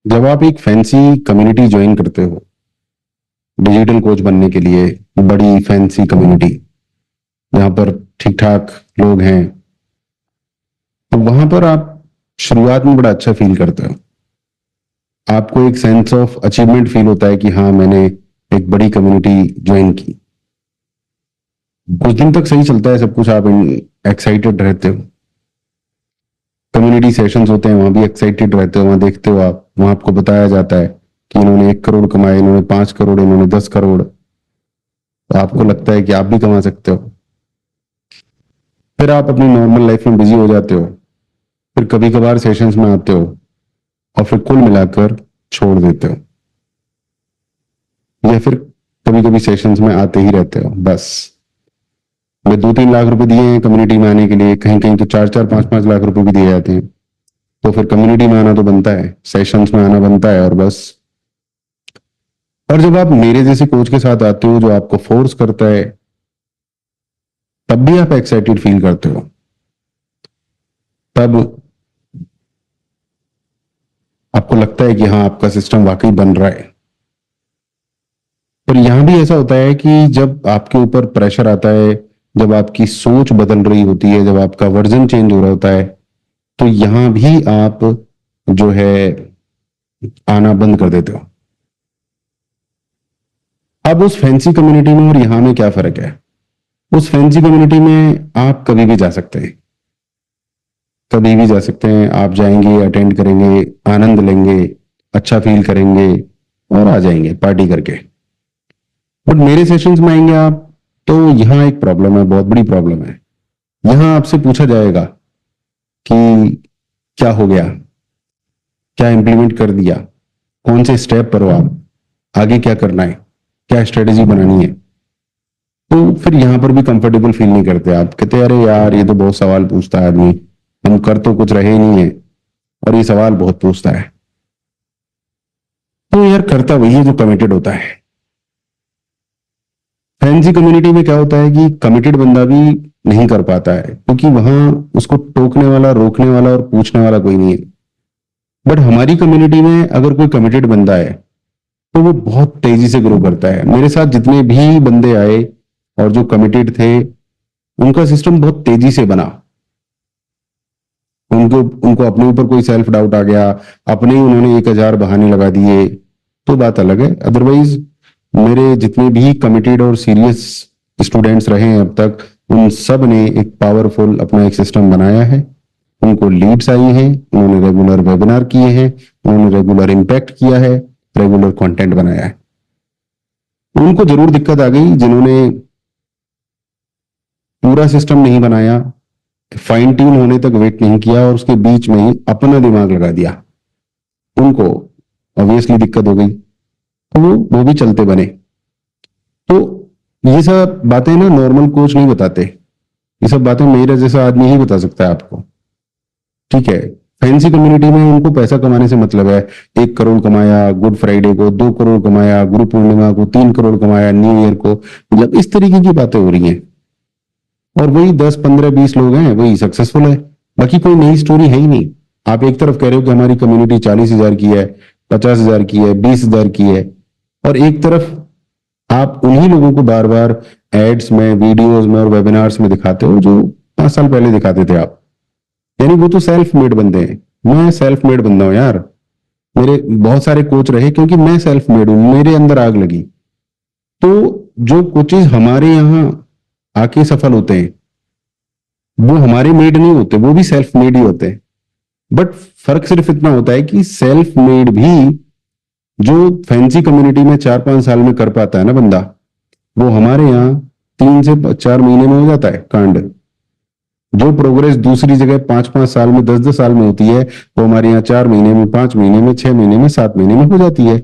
जब आप एक फैंसी कम्युनिटी ज्वाइन करते हो डिजिटल कोच बनने के लिए, बड़ी फैंसी कम्युनिटी जहां पर ठीक ठाक लोग हैं, तो वहां पर आप शुरुआत में बड़ा अच्छा फील करते हो। आपको एक सेंस ऑफ अचीवमेंट फील होता है कि हाँ, मैंने एक बड़ी कम्युनिटी ज्वाइन की। कुछ दिन तक सही चलता है सब कुछ, आप एक्साइटेड रहते हो। कम्युनिटी सेशंस होते हैं, वहां भी एक्साइटेड रहते हो। वहां देखते हो, आप वहां आपको बताया जाता है कि इन्होंने 1 करोड़ कमाए, इन्होंने 5 करोड़, इन्होंने 10 करोड़। तो आपको लगता है कि आप भी कमा सकते हो। फिर आप अपनी नॉर्मल लाइफ में बिजी हो जाते हो। फिर कभी कभार सेशंस में आते हो और फिर कुल मिलाकर छोड़ देते हो, या फिर कभी कभी सेशंस में आते ही रहते हो बस। मैं 2-3 लाख रुपए दिए हैं कम्युनिटी में आने के लिए, कहीं कहीं तो 4-4, 5-5 लाख रुपए भी दिए जाते हैं। तो फिर कम्युनिटी में आना तो बनता है, सेशंस में आना बनता है, और बस। और जब आप मेरे जैसे कोच के साथ आते हो जो आपको फोर्स करता है, तब भी आप एक्साइटेड फील करते हो। तब आपको लगता है कि हाँ, आपका सिस्टम वाकई बन रहा है। पर यहां भी ऐसा होता है कि जब आपके ऊपर प्रेशर आता है, जब आपकी सोच बदल रही होती है, जब आपका वर्जन चेंज हो रहा होता है, तो यहां भी आप जो है आना बंद कर देते हो। अब उस फैंसी कम्युनिटी में और यहां में क्या फर्क है? उस फैंसी कम्युनिटी में आप कभी भी जा सकते हैं, कभी भी जा सकते हैं। आप जाएंगे, अटेंड करेंगे, आनंद लेंगे, अच्छा फील करेंगे और आ जाएंगे पार्टी करके। बट मेरे सेशंस में आएंगे आप, तो यहाँ एक प्रॉब्लम है, बहुत बड़ी प्रॉब्लम है। यहाँ आपसे पूछा जाएगा कि क्या हो गया, क्या इंप्लीमेंट कर दिया, कौन से स्टेप पर हो आप, आगे क्या करना है, क्या स्ट्रेटेजी बनानी है। तो फिर यहाँ पर भी कंफर्टेबल फील नहीं करते। आप कहते हैं अरे यार, ये तो बहुत सवाल पूछता है आदमी, हम कर तो कुछ रहे ही नहीं है और ये सवाल बहुत पूछता है। तो यार, करता वही है जो कमिटेड होता है। फैंसी कम्युनिटी में क्या होता है कि कमिटेड बंदा भी नहीं कर पाता है, क्योंकि वहां उसको टोकने वाला, रोकने वाला और पूछने वाला कोई नहीं है। बट हमारी कम्युनिटी में अगर कोई कमिटेड बंदा है तो वो बहुत तेजी से ग्रो करता है। मेरे साथ जितने भी बंदे आए और जो कमिटेड थे, उनका सिस्टम बहुत तेजी से बना। उनको उनको अपने ऊपर कोई सेल्फ डाउट आ गया, अपने ही उन्होंने 1,000 बहाने लगा दिए, तो बात अलग है। अदरवाइज मेरे जितने भी कमिटेड और सीरियस स्टूडेंट्स रहे हैं अब तक, उन सब ने एक पावरफुल अपना एक सिस्टम बनाया है। उनको लीड्स आई हैं, उन्होंने रेगुलर वेबिनार किए हैं, उन्होंने रेगुलर इम्पैक्ट किया है, रेगुलर कंटेंट बनाया है। उनको जरूर दिक्कत आ गई जिन्होंने पूरा सिस्टम नहीं बनाया, फाइन ट्यून होने तक वेट नहीं किया और उसके बीच में ही अपना दिमाग लगा दिया। उनको ऑब्वियसली दिक्कत हो गई, तो वो भी चलते बने। तो ये सब बातें ना नॉर्मल कोच नहीं बताते। ये सब बातें मेरा जैसा आदमी ही बता सकता है आपको। ठीक है, फैंसी कम्युनिटी में उनको पैसा कमाने से मतलब है। 1 करोड़ कमाया गुड फ्राइडे को, 2 करोड़ कमाया गुरु पूर्णिमा को, 3 करोड़ कमाया न्यू ईयर को, मतलब इस तरीके की बातें हो रही हैं। और वही 10, 15, 20 लोग हैं, वही सक्सेसफुल है। बाकी कोई नई स्टोरी है ही नहीं। आप एक तरफ कह रहे हो कि हमारी कम्युनिटी 40,000 की है, 50,000 की है, 20,000 की है, और एक तरफ आप उन्हीं लोगों को बार बार एड्स में, वीडियोस में और वेबिनार्स में दिखाते हो जो 5 साल पहले दिखाते थे आप। यानी वो तो सेल्फ मेड बंदे हैं। मैं सेल्फ मेड बंदा हूं यार। मेरे बहुत सारे कोच रहे क्योंकि मैं सेल्फ मेड हूं, मेरे अंदर आग लगी। तो जो कोचेज हमारे यहाँ आके सफल होते हैं, वो हमारे मेड नहीं होते, वो भी सेल्फ मेड ही होते हैं। बट फर्क सिर्फ इतना होता है कि सेल्फ मेड भी जो फैंसी कम्युनिटी में 4-5 साल में कर पाता है ना बंदा, वो हमारे यहाँ 3 से 4 महीने में हो जाता है कांड। जो प्रोग्रेस दूसरी जगह 5-5 साल में, 10-10 साल में होती है, वो हमारे यहाँ 4 महीने में, 5 महीने में, 6 महीने में, 7 महीने में हो जाती है।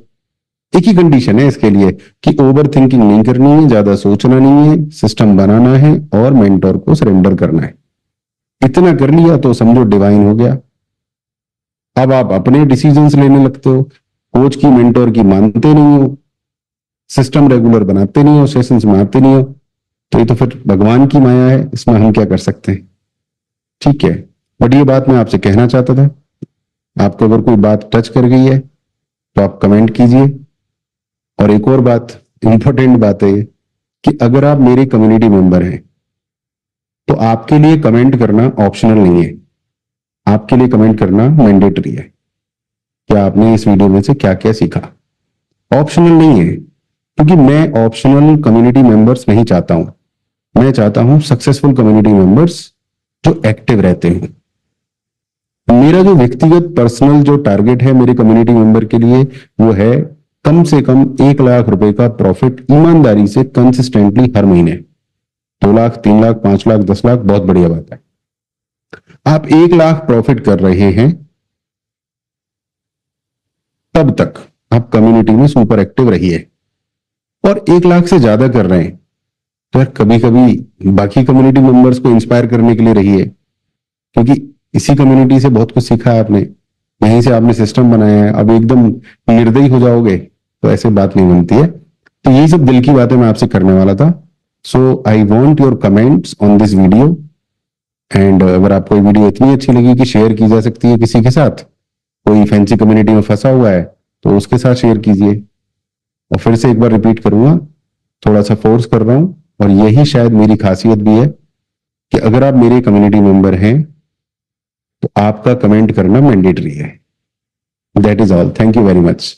एक ही कंडीशन है इसके लिए कि ओवर थिंकिंग नहीं करनी है, ज्यादा सोचना नहीं है, सिस्टम बनाना है और मेंटोर को सरेंडर करना है। इतना कर लिया तो समझो डिवाइन हो गया। अब आप अपने डिसीजंस लेने लगते हो, कोच की, मेंटोर की मानते नहीं हो, सिस्टम रेगुलर बनाते नहीं हो, सेशंस में आते नहीं हो। तो ये तो फिर भगवान की माया है, इसमें हम क्या कर सकते हैं? ठीक है, बट ये बात मैं आपसे कहना चाहता था। आपको अगर कोई बात टच कर गई है तो आप कमेंट कीजिए। और एक और बात, इंपॉर्टेंट बात है कि अगर आप मेरे कम्युनिटी मेंबर हैं तो आपके लिए कमेंट करना ऑप्शनल नहीं है, आपके लिए कमेंट करना मैंडेटरी है कि आपने इस वीडियो में से क्या क्या सीखा। ऑप्शनल नहीं है, क्योंकि मैं ऑप्शनल कम्युनिटी मेंबर्स नहीं चाहता हूं। मैं चाहता हूं सक्सेसफुल कम्युनिटी मेंबर्स जो एक्टिव रहते हैं। मेरा जो व्यक्तिगत पर्सनल जो टारगेट है मेरे कम्युनिटी मेंबर के लिए, वो है कम से कम 1 लाख रुपए का प्रॉफिट ईमानदारी से कंसिस्टेंटली हर महीने। 2 लाख, 3 लाख, 5 लाख, 10 लाख बहुत बढ़िया बात है। आप 1 लाख प्रॉफिट कर रहे हैं तब तक आप कम्युनिटी में सुपर एक्टिव रहिए। और 1 लाख से ज्यादा कर रहे हैं तो यार कभी कभी बाकी कम्युनिटी मेंबर्स को इंस्पायर करने के लिए रहिए, क्योंकि इसी कम्युनिटी से बहुत कुछ सीखा है आपने, यहीं से आपने सिस्टम बनाया है। अब एकदम निर्दयी हो जाओगे तो ऐसे बात नहीं बनती है। तो यही सब दिल की बातें मैं आपसे करने वाला था। So I want your comments on this video. And अगर आपको ये वीडियो इतनी अच्छी लगी कि शेयर की जा सकती है किसी के साथ, कोई फैंसी कम्युनिटी में फंसा हुआ है तो उसके साथ शेयर कीजिए। और फिर से एक बार रिपीट करूंगा, थोड़ा सा फोर्स कर रहा हूं, और यही शायद मेरी खासियत भी है कि अगर आप मेरे कम्युनिटी मेंबर हैं तो आपका कमेंट करना मैंडेटरी है। That is all. Thank you very much.